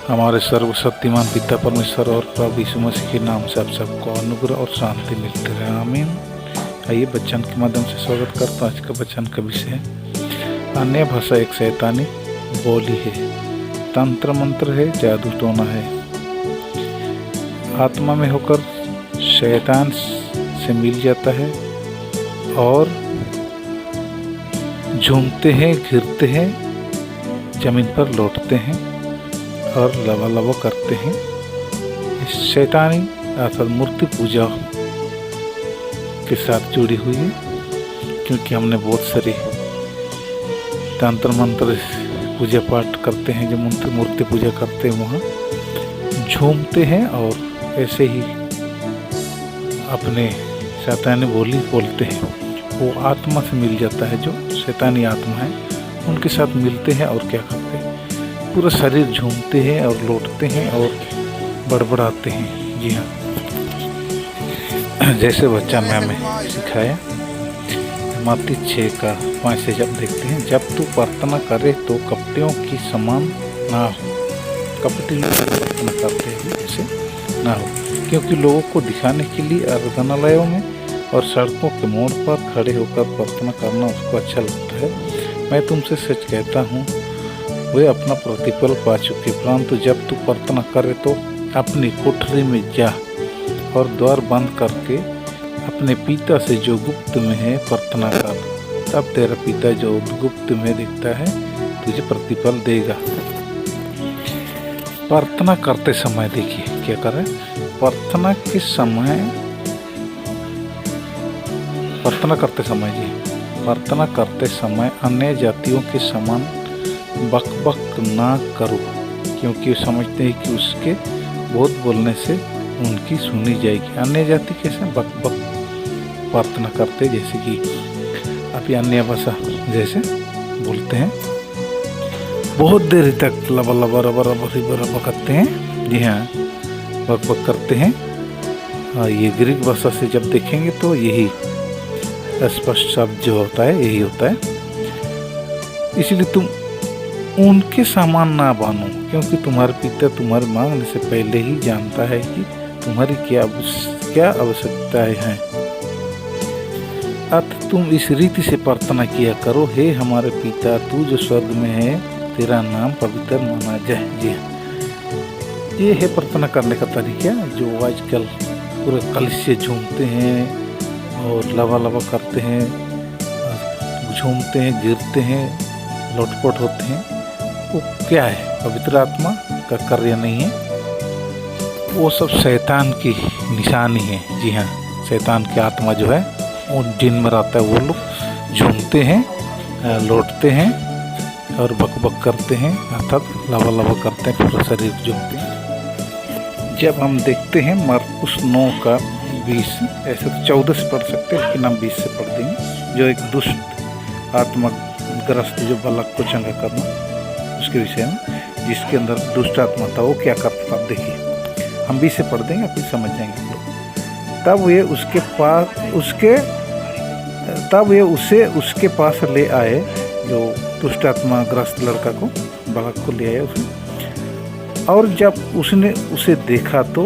हमारे सर्वशक्तिमान पिता परमेश्वर और प्रभु यीशु मसीह के नाम से आप सबको अनुग्रह और शांति मिलती रहे, आमीन। आइए वचन के माध्यम से स्वागत करता हूँ। आज का वचन का विषय अन्य भाषा एक शैतानी बोली है, तंत्र मंत्र है, जादू टोना है। आत्मा में होकर शैतान से मिल जाता है और झूमते हैं, घिरते हैं, जमीन पर लौटते हैं और लवा करते हैं। इस शैतानी अर्थात मूर्ति पूजा के साथ जुड़ी हुई है, क्योंकि हमने बहुत सारे तंत्र मंत्र पूजा पाठ करते हैं। जो मूर्ति पूजा करते हैं वहाँ झूमते हैं और ऐसे ही अपने शैतानी बोली बोलते हैं। वो आत्मा से मिल जाता है, जो शैतानी आत्मा है उनके साथ मिलते हैं और क्या करते हैं, पूरा शरीर झूमते हैं और लौटते हैं और बड़बड़ाते हैं। जी हाँ, जैसे बच्चा में हमें सिखाया मत्ती 6:5 से जब देखते हैं, जब तू प्रार्थना करे तो कपटियों की समान ना हो। कपटी लोग प्रार्थना करते हैं ऐसे ना हो, क्योंकि लोगों को दिखाने के लिए आराधनालयों में और सड़कों के मोड़ पर खड़े होकर प्रार्थना करना उसको अच्छा लगता है। मैं तुमसे सच कहता हूँ, वे अपना प्रतिफल पा चुके। परंतु जब तू प्रार्थना करे तो अपनी कोठरी में जा और द्वार बंद करके अपने पिता से जो गुप्त में है प्रार्थना कर, तब तेरा पिता जो गुप्त में दिखता है तुझे प्रतिफल देगा। प्रार्थना करते समय देखिए क्या कर रहे हैं। प्रार्थना करते समय अन्य जातियों के समान बक ना करो, क्योंकि वो समझते हैं कि उसके बहुत बोलने से उनकी सुनी जाएगी। अन्य जाति कैसे बक प्रार्थना करते, जैसे कि अभी अन्य भाषा जैसे बोलते हैं, बहुत देर तक लबा करते हैं। जी हाँ, बक करते हैं। ये ग्रीक भाषा से जब देखेंगे तो यही स्पष्ट शब्द जो होता है यही होता है। इसलिए तुम उनके सामान ना बनो, क्योंकि तुम्हारे पिता तुम्हारे मांगने से पहले ही जानता है कि तुम्हारी क्या आवश्यकताएं हैं। अतः तुम इस रीति से प्रार्थना किया करो, हे हमारे पिता तू जो स्वर्ग में है, तेरा नाम पवित्र माना जाए। जी ये है प्रार्थना करने का तरीका, जो आजकल पूरे कलिसिया झूमते हैं और लवा करते हैं, झूमते हैं, गिरते हैं, लौटपट होते हैं। वो क्या है? पवित्र आत्मा का कार्य नहीं है, वो सब शैतान की निशानी है। जी हाँ, शैतान की आत्मा जो है वो जिन में रहता है, वो लोग झूमते हैं, लौटते हैं और बक करते हैं, अर्थात लवा करते हैं, पूरा शरीर झूमते हैं। जब हम देखते हैं मरकुस 9:20, ऐसे तो 14 से पढ़ सकते हैं, लेकिन हम 20 से पढ़ देंगे। जो एक दुष्ट आत्मा ग्रस्त जो बालक को चंगा करना, उसके विषय में, जिसके अंदर दुष्ट आत्मा था, वो क्या करता था देखिए। हम 20 से पढ़ देंगे, फिर समझ जाएंगे लोग। तब वे उसे उसके पास ले आए, जो दुष्ट आत्मा ग्रस्त लड़का को, बालक को ले आए उसे। और जब उसने उसे देखा तो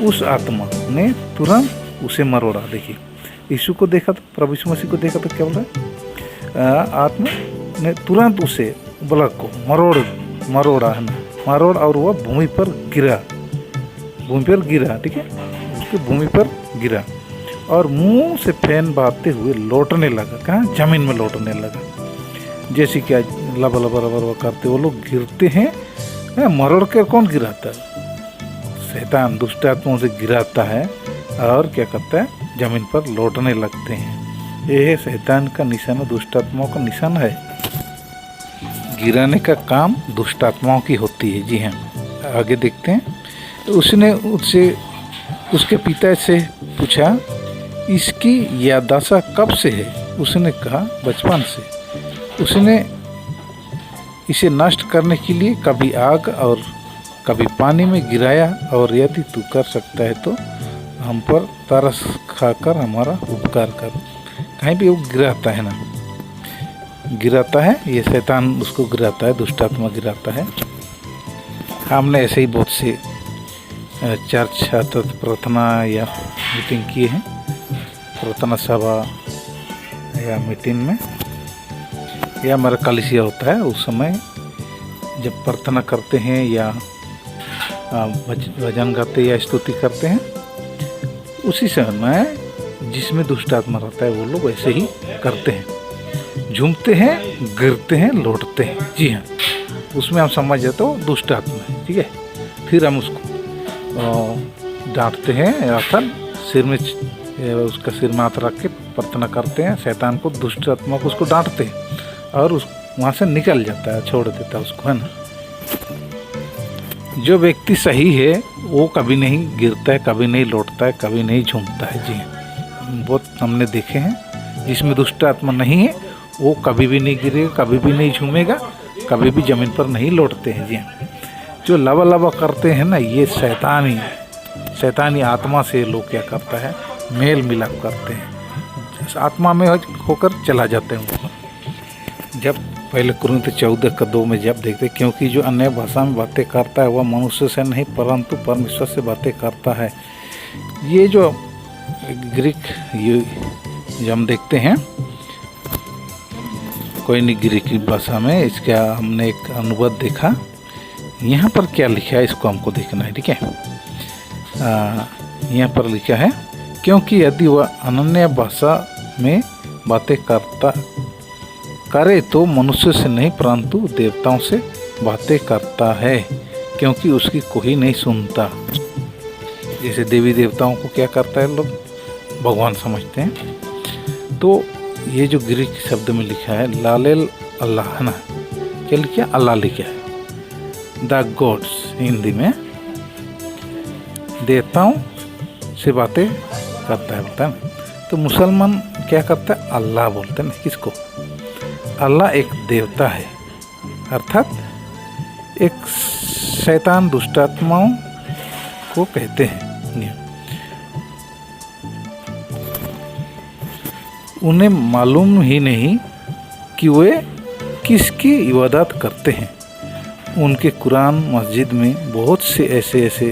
उस आत्मा ने तुरंत उसे मरोड़ा। देखिए, यीशु को देखा तो, प्रभु यीशु मसीह को देखा तो क्या बोल रहा है? आत्मा ने तुरंत उसे बालक को मरोड़ा है ना, मरोड़, और वह भूमि पर गिरा। ठीक है, उसके भूमि पर गिरा और मुंह से फैन बहाते हुए लौटने लगा। कहाँ? जमीन में लौटने लगा। जैसे क्या लबा करते वो लोग गिरते हैं, मरोड़ के कौन गिराता है? शैतान दुष्ट आत्माओं से गिराता है और क्या करता है? जमीन पर लौटने लगते हैं। यह शैतान का निशाना, दुष्ट आत्माओं का निशाना है। गिराने का काम दुष्ट आत्माओं की होती है। जी हाँ, आगे देखते हैं। उसने उसके पिता से पूछा, इसकी याददाश्त कब से है? उसने कहा, बचपन से। उसने इसे नष्ट करने के लिए कभी आग और कभी पानी में गिराया, और यदि तू कर सकता है तो हम पर तरस खाकर हमारा उपकार कर। कहीं भी वो गिराता है ना, गिराता है, ये शैतान उसको गिराता है, दुष्ट आत्मा गिराता है। हमने ऐसे ही बहुत से चर्च अर्थात प्रार्थना या मीटिंग किए हैं, प्रार्थना सभा या मीटिंग में, या हमारा कलीसिया होता है उस समय जब प्रार्थना करते हैं या भजन गाते या स्तुति करते हैं, उसी समय जिसमें दुष्ट आत्मा रहता है वो लोग ऐसे ही करते हैं, झूमते हैं, गिरते हैं, लौटते हैं। जी हाँ, उसमें हम समझ जाते हो दुष्ट आत्मा है, ठीक है। फिर हम उसको डांटते हैं, अर्थात सिर में उसका सिर में हाथ रख के प्रार्थना करते हैं, शैतान को, दुष्ट आत्मा को उसको डांटते हैं और उस वहाँ से निकल जाता है, छोड़ देता है उसको, है ना। जो व्यक्ति सही है वो कभी नहीं गिरता है, कभी नहीं लौटता है, कभी नहीं झूमता है। जी बहुत हमने देखे हैं, जिसमें दुष्ट आत्मा नहीं है वो कभी भी नहीं गिरेगा, कभी भी नहीं झूमेगा, कभी भी ज़मीन पर नहीं लौटते हैं। जी जो लवा लवा करते हैं ना, ये शैतानी आत्मा से लोग क्या करता है, मेल मिलाप करते हैं, आत्मा में होकर चला जाते हैं। जब पहले कुरिन्थियों 14:2 में जब देखते, क्योंकि जो अन्य भाषा में बातें करता है वह मनुष्य से नहीं परंतु परमेश्वर से बातें करता है। ये जो ग्रीक जो हम देखते हैं, कोई नहीं ग्रीक भाषा में, इसका हमने एक अनुवाद देखा, यहाँ पर क्या लिखा है इसको हमको देखना है, ठीक है। यहाँ पर लिखा है, क्योंकि यदि वह अन्य भाषा में बातें करे तो मनुष्य से नहीं परंतु देवताओं से बातें करता है, क्योंकि उसकी कोई नहीं सुनता। जैसे देवी देवताओं को क्या करता है, लोग भगवान समझते हैं। तो ये जो ग्रीक शब्द में लिखा है लालेल अल्लाह, है ना, क्या लिखा है, अल्लाह लिखा है, द गॉड्स हिंदी में, देवताओं से बातें करता है, बोलता है। तो मुसलमान क्या करता है, अल्लाह बोलते हैं ना, किसको, अल्लाह एक देवता है, अर्थात एक शैतान दुष्ट आत्माओं को कहते हैं। उन्हें मालूम ही नहीं कि वे किसकी इबादत करते हैं। उनके कुरान मस्जिद में बहुत से ऐसे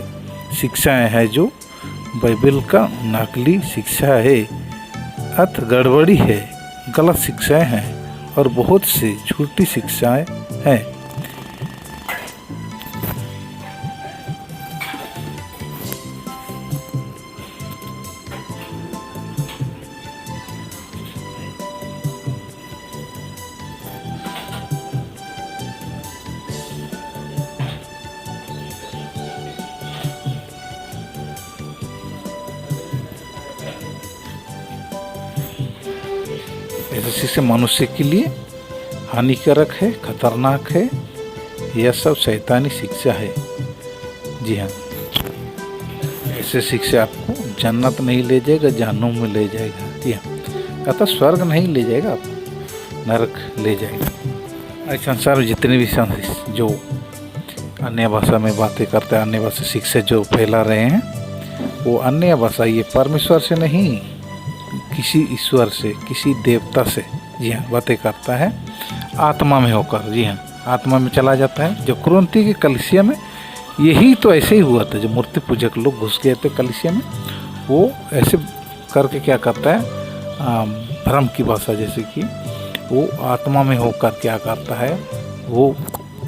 शिक्षाएं हैं जो बाइबल का नकली शिक्षा है, अर्थ गड़बड़ी है, गलत शिक्षाएं हैं और बहुत सी झूठी शिक्षाएं हैं। ऐसे शिक्षा मनुष्य के लिए हानिकारक है, खतरनाक है, यह सब शैतानी शिक्षा है। जी हाँ, ऐसे शिक्षा आपको जन्नत नहीं ले जाएगा, जहन्नुम में ले जाएगा। जी हाँ, कहता स्वर्ग नहीं ले जाएगा, आपको नरक ले जाएगा। इस संसार में जितने भी जो अन्य भाषा में बातें करते हैं, अन्य भाषा शिक्षा जो फैला रहे हैं, वो अन्य भाषा ये परमेश्वर से नहीं, किसी ईश्वर से, किसी देवता से, जी हाँ, बातें करता है आत्मा में होकर। जी हाँ, आत्मा में चला जाता है। जो कुरिन्थियों के कलीसिया में यही तो ऐसे ही हुआ था, जो मूर्ति पूजक लोग घुस गए थे कलीसिया में, वो ऐसे करके क्या करता है, भ्रम की भाषा, जैसे कि वो आत्मा में होकर क्या करता है, वो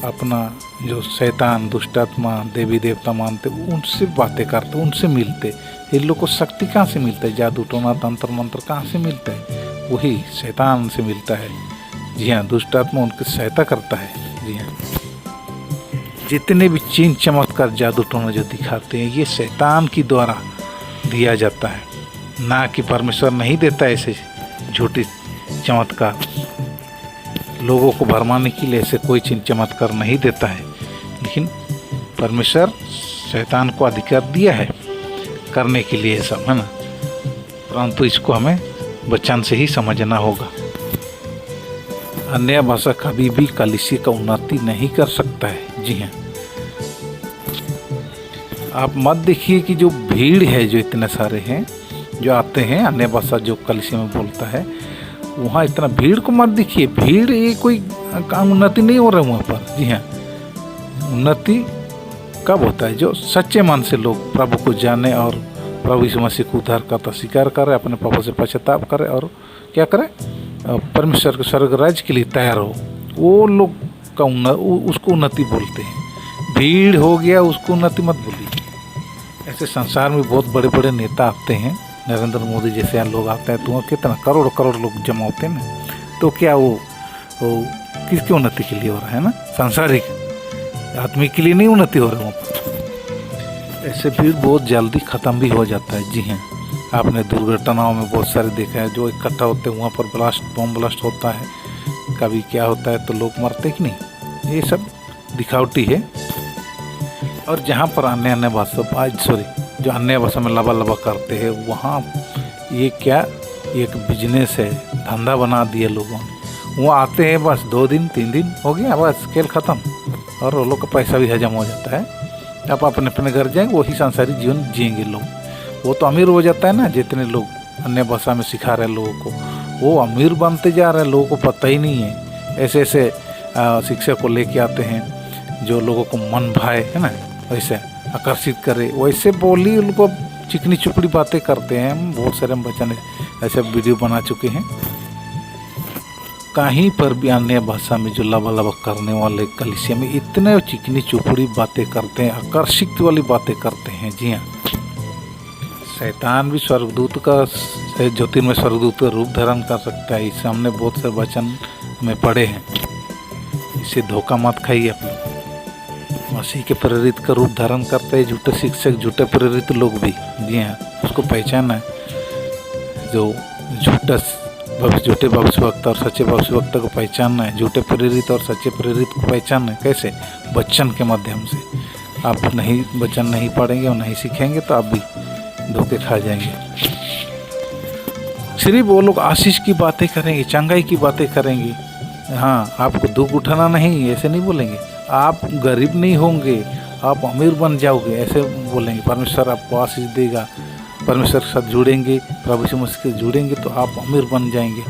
अपना जो शैतान दुष्ट आत्मा देवी देवता मानते उनसे बातें करते, उनसे मिलते। इन लोग को शक्ति कहाँ से मिलता है, जादू टोना तंत्र मंत्र कहाँ से मिलता है, वही शैतान से मिलता है। जी हाँ, दुष्ट आत्मा उनकी सहायता करता है। जी हाँ, जितने भी चिन्ह चमत्कार जादू टोना जो दिखाते हैं, ये शैतान की द्वारा दिया जाता है, ना कि परमेश्वर नहीं देता ऐसे झूठे चमत्कार। लोगों को भरमाने के लिए ऐसे कोई चिन्ह चमत्कार नहीं देता है, लेकिन परमेश्वर शैतान को अधिकार दिया है करने के लिए सब, है ना। परंतु इसको हमें बचन से ही समझना होगा। अन्य भाषा कभी भी कलीसिया का उन्नति नहीं कर सकता है। जी हाँ, आप मत देखिए कि जो भीड़ है, जो इतने सारे हैं जो आते हैं अन्य भाषा जो कलीसिया में बोलता है, वहाँ इतना भीड़ को मत देखिए। भीड़ ये कोई काम उन्नति नहीं हो रहा है वहाँ पर। जी हाँ, उन्नति कब होता है? जो सच्चे मन से लोग प्रभु को जाने और प्रभु यीशु मसीह को उद्धारकर्ता स्वीकार करे, अपने पापों से पश्चाताप करे और क्या करे, परमेश्वर के स्वर्ग राज्य के लिए तैयार हो, वो लोग का उसको उन्नति बोलते हैं। भीड़ हो गया उसको उन्नति मत बोलिए। ऐसे संसार में बहुत बड़े बड़े नेता आते हैं, नरेंद्र मोदी जैसे लोग आते हैं, तो कितना करोड़ करोड़ लोग जमा होते हैं ना, तो क्या वो किसकी उन्नति के लिए हो रहा है ना? सांसारिक आदमी के लिए नहीं उन्नति हो रहा है। ऐसे भीड़ बहुत जल्दी ख़त्म भी हो जाता है। जी हाँ, आपने दुर्घटनाओं में बहुत सारे देखा है, जो इकट्ठा होते हैं वहाँ पर बम ब्लास्ट होता है, कभी क्या होता है तो लोग मरते कि नहीं, ये सब दिखावटी है। और जहाँ पर अन्य भाषा जो अन्य भाषा में लबा लबा करते हैं, वहाँ ये क्या एक बिजनेस है, धंधा बना दिए लोगों ने। वो आते हैं बस 2 दिन 3 दिन हो गया, बस खेल ख़त्म, और वो लोग का पैसा भी हजम हो जाता है। आप अपने अपने घर जाएंगे, वही सांसारिक जीवन जिएंगे लोग। वो तो अमीर हो जाता है ना, जितने लोग अन्य भाषा में सिखा रहे हैं लोगों को, वो अमीर बनते जा रहे हैं, लोगों को पता ही नहीं है। ऐसे ऐसे शिक्षा को लेके आते हैं जो लोगों को मन भाए, है ना, वैसे आकर्षित करे, वैसे बोली उनको चिकनी चुपड़ी बातें करते हैं। बहुत सारे हम बच्चों ने ऐसे वीडियो बना चुके हैं। कहीं पर भी अन्य भाषा में जो लबा लबा करने वाले कलीसिया में इतने चिकनी चुपड़ी बातें करते हैं, आकर्षित वाली बातें करते हैं। जी हाँ, शैतान भी स्वर्गदूत का, ज्योतिर्मय स्वर्गदूत का रूप धारण कर सकता है। इसे हमने बहुत से वचन में पढ़े हैं। इसे धोखा मत खाइए। अपने मसीह के प्रेरित का रूप धारण करते हैं झूठे शिक्षक, झूठे प्रेरित लोग भी। जी हाँ, उसको पहचाना है। जो झूठे भविष्यवक्ता और सच्चे भविष्यवक्ता को पहचानना है, झूठे प्रेरित और सच्चे प्रेरित को पहचानना है। कैसे? वचन के माध्यम से। आप नहीं वचन नहीं पढ़ेंगे और नहीं सीखेंगे तो आप भी धोखे खा जाएंगे। सिर्फ वो लोग आशीष की बातें करेंगे, चंगाई की बातें करेंगे। हाँ, आपको दुख उठाना नहीं, ऐसे नहीं बोलेंगे। आप गरीब नहीं होंगे, आप अमीर बन जाओगे, ऐसे बोलेंगे। परमेश्वर आपको आशीष देगा, परमेश्वर के साथ जुड़ेंगे, प्रभु यीशु मसीह से जुड़ेंगे तो आप अमीर बन जाएंगे।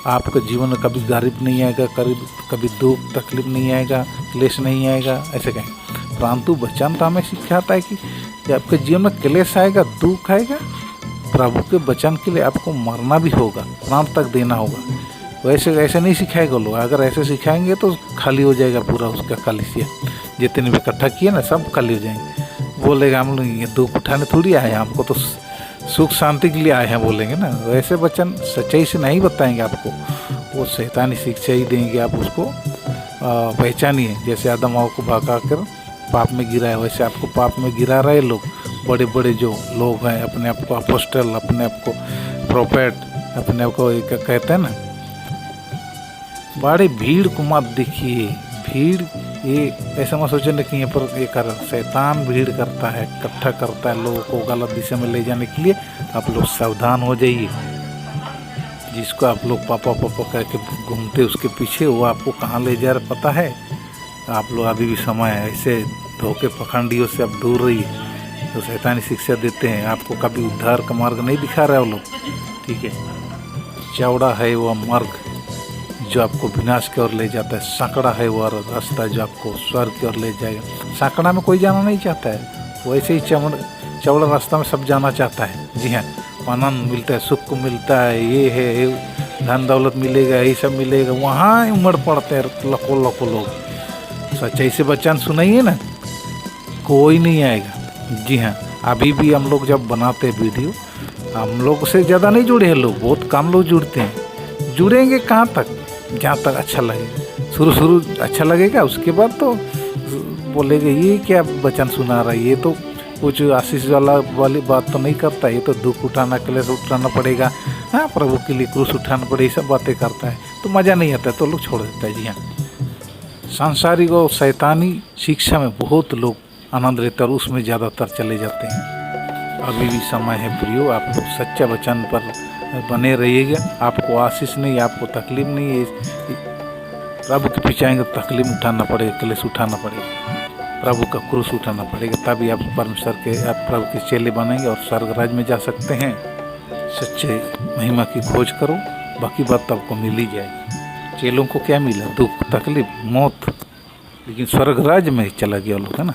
आपका जीवन में कभी गरीब नहीं आएगा, कभी दुख तकलीफ नहीं आएगा, क्लेश नहीं आएगा, ऐसे कहें। परंतु वचन तो हमें सिखाता है कि आपके जीवन में क्लेश आएगा, दुख आएगा, प्रभु के वचन के लिए आपको मरना भी होगा, प्राण तक देना होगा। वैसे ऐसे नहीं सिखाएगा लोग। अगर ऐसे सिखाएंगे तो खाली हो जाएगा पूरा उसका कलीसिया। जितने भी इकट्ठा किए ना, सब खाली हो जाएंगे। बोलेगा हम लोग ये दुख उठाने थोड़ी आए हैं, हमको तो सुख शांति के लिए आए हैं, बोलेंगे ना। वैसे वचन सच्चाई से नहीं बताएंगे आपको, वो शैतानी शिक्षा ही देंगे। आप उसको पहचानिए। जैसे आदम हव्वा को भगा कर पाप में गिरा है, वैसे आपको पाप में गिरा रहे लोग। बड़े बड़े जो लोग हैं, अपने आप को अपोस्टल, अपने आप को प्रोफेट, अपने आप को कहते हैं ना, बड़े भीड़ को मत देखिए। भीड़ ये ऐसा मत सोचने कि यहाँ पर ये कर शैतान भीड़ करता है, इकट्ठा करता है लोगों को गलत दिशा में ले जाने के लिए। आप लोग सावधान हो जाइए। जिसको आप लोग पापा पापा कह के घूमते उसके पीछे, वो आपको कहाँ ले जा रहा पता है? आप लोग अभी भी समय है, ऐसे धोखे पखंडियों से आप दूर रहिए। तो शैतानी शिक्षा देते हैं, आपको कभी उद्धार का मार्ग नहीं दिखा रहे वो लोग, ठीक है। चौड़ा है वो मार्ग जो आपको विनाश की ओर ले जाता है, सांकड़ा है वो रास्ता जो आपको स्वर्ग की ओर ले जाएगा। सांकड़ा में कोई जाना नहीं चाहता है, वैसे ही चौड़ा रास्ता में सब जाना चाहता है। जी हाँ, आनंद मिलता है, सुख को मिलता है, ये है धन दौलत मिलेगा, ये सब मिलेगा, वहाँ उमड़ पड़ते हैं लाखों लोग। सच्चाई से वचन सुनाइए ना, कोई नहीं आएगा। जी हाँ, अभी भी हम लोग जब बनाते हैं वीडियो, हम लोग से ज़्यादा नहीं जुड़े हैं लोग, बहुत कम लोग जुड़ते हैं। जुड़ेंगे कहाँ तक? जहाँ तक अच्छा लगेगा। शुरू अच्छा लगेगा, उसके बाद तो बोलेंगे ये क्या वचन सुना रहा है, ये तो कुछ आशीष वाली बात तो नहीं करता, ये तो दुख उठाना, क्लेश उठाना पड़ेगा, हाँ प्रभु के लिए क्रूस उठाना पड़ेगा, ये सब बातें करता है तो मज़ा नहीं आता है, तो लोग छोड़ देता है। जी हाँ, सांसारिक और शैतानी शिक्षा में बहुत लोग आनंद लेते हैं और उसमें ज़्यादातर चले जाते हैं। अभी भी समय है प्रियो, आप लोग सच्चा वचन पर बने रहिएगा। आपको आशीष नहीं, आपको तकलीफ नहीं है। प्रभु के पीछे आएंगे तो तकलीफ उठाना पड़ेगा, क्लेश उठाना पड़ेगा, प्रभु का क्रूस उठाना पड़ेगा, तभी आप परमेश्वर के, आप प्रभु के चेले बनेंगे और स्वर्ग राज्य में जा सकते हैं। सच्चे महिमा की खोज करो, बाकी बात तो आपको मिल ही जाएगी। चेलों को क्या मिला? दुख, तकलीफ, मौत, लेकिन स्वर्ग राज्य में चला गया लोग, है ना।